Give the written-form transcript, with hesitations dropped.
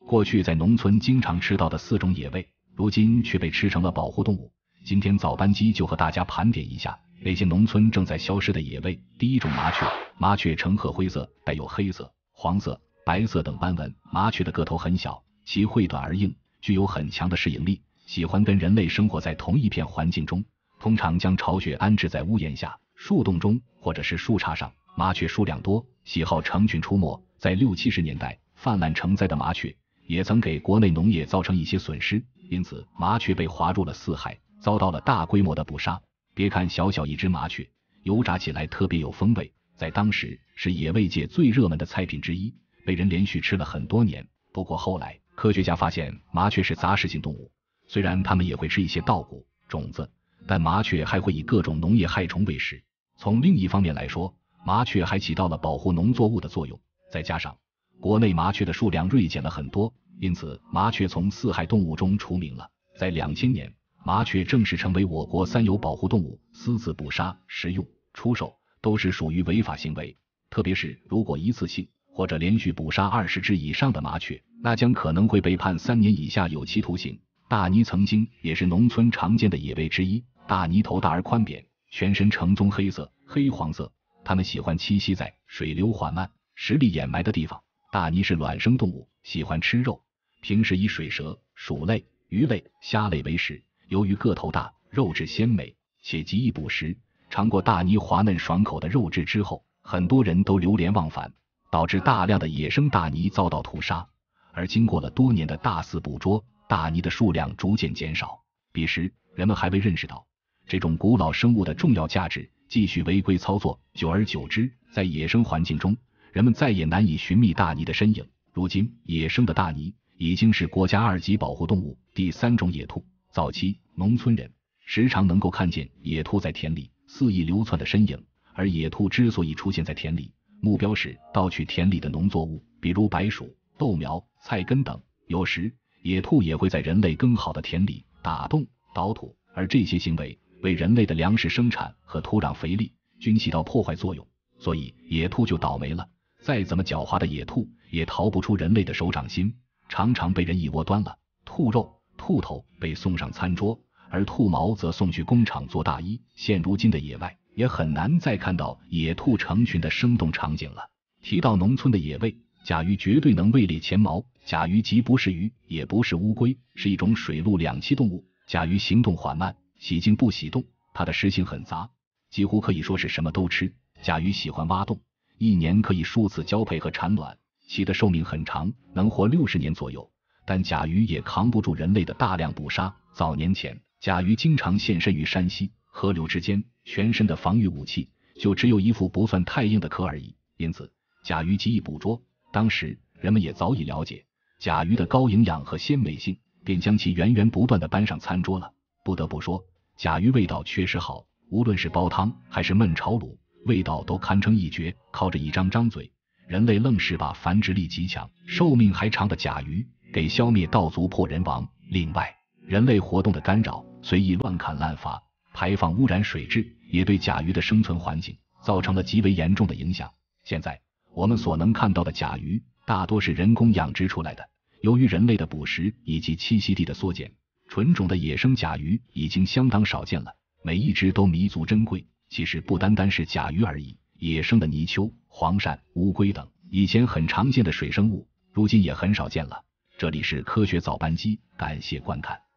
过去在农村经常吃到的4种野味，如今却被吃成了保护动物。今天早班机就和大家盘点一下那些农村正在消失的野味。第一种麻雀，麻雀呈褐灰色，带有黑色、黄色、白色等斑纹。麻雀的个头很小，其喙短而硬，具有很强的适应力，喜欢跟人类生活在同一片环境中，通常将巢穴安置在屋檐下、树洞中或者是树杈上。麻雀数量多，喜好成群出没，在60、70年代泛滥成灾的麻雀也曾给国内农业造成一些损失，因此麻雀被划入了4害，遭到了大规模的捕杀。别看小小一只麻雀，油炸起来特别有风味，在当时是野味界最热门的菜品之一，被人连续吃了很多年。不过后来科学家发现麻雀是杂食性动物，虽然它们也会吃一些稻谷、种子，但麻雀还会以各种农业害虫为食。从另一方面来说，麻雀还起到了保护农作物的作用，再加上国内麻雀的数量锐减了很多，因此麻雀从4害动物中除名了。在2000年，麻雀正式成为我国3有保护动物，私自捕杀、食用、出售都是属于违法行为。特别是如果一次性或者连续捕杀20只以上的麻雀，那将可能会被判3年以下有期徒刑。大鲵曾经也是农村常见的野味之一，大鲵头大而宽扁，全身呈棕黑色、黑黄色，它们喜欢栖息在水流缓慢、石砾掩埋的地方。大鲵是卵生动物，喜欢吃肉，平时以水蛇、鼠类、鱼类、虾类为食。由于个头大，肉质鲜美，且极易捕食，尝过大鲵滑嫩爽口的肉质之后，很多人都流连忘返，导致大量的野生大鲵遭到屠杀。而经过了多年的大肆捕捉，大鲵的数量逐渐减少。彼时人们还未认识到这种古老生物的重要价值，继续违规操作，久而久之，在野生环境中，人们再也难以寻觅大鲵的身影。如今野生的大鲵已经是国家2级保护动物。第3种野兔，早期农村人时常能够看见野兔在田里肆意流窜的身影，而野兔之所以出现在田里，目标是盗取田里的农作物，比如白薯、豆苗、菜根等。有时野兔也会在人类耕好的田里打洞、捣土，而这些行为为人类的粮食生产和土壤肥力均起到破坏作用，所以野兔就倒霉了。再怎么狡猾的野兔也逃不出人类的手掌心，常常被人一窝端了。兔肉、兔头被送上餐桌，而兔毛则送去工厂做大衣。现如今的野外也很难再看到野兔成群的生动场景了。提到农村的野味，甲鱼绝对能位列前茅。甲鱼既不是鱼，也不是乌龟，是一种水陆两栖动物。甲鱼行动缓慢，喜静不喜动，它的食性很杂，几乎可以说是什么都吃。甲鱼喜欢挖洞，一年可以数次交配和产卵，其的寿命很长，能活60年左右。但甲鱼也扛不住人类的大量捕杀。早年前，甲鱼经常现身于山溪、河流之间，全身的防御武器就只有一副不算太硬的壳而已，因此甲鱼极易捕捉。当时人们也早已了解甲鱼的高营养和鲜美性，便将其源源不断地搬上餐桌了。不得不说，甲鱼味道确实好，无论是煲汤还是焖炒卤，味道都堪称一绝。靠着一张张嘴，人类愣是把繁殖力极强、寿命还长的甲鱼给消灭盗足破人亡。另外，人类活动的干扰，随意乱砍滥伐，排放污染水质，也对甲鱼的生存环境造成了极为严重的影响。现在我们所能看到的甲鱼大多是人工养殖出来的，由于人类的捕食以及栖息地的缩减，纯种的野生甲鱼已经相当少见了，每一只都弥足珍贵。其实不单单是甲鱼而已，野生的泥鳅、黄鳝、乌龟等以前很常见的水生物，如今也很少见了。这里是科学早班机，感谢观看。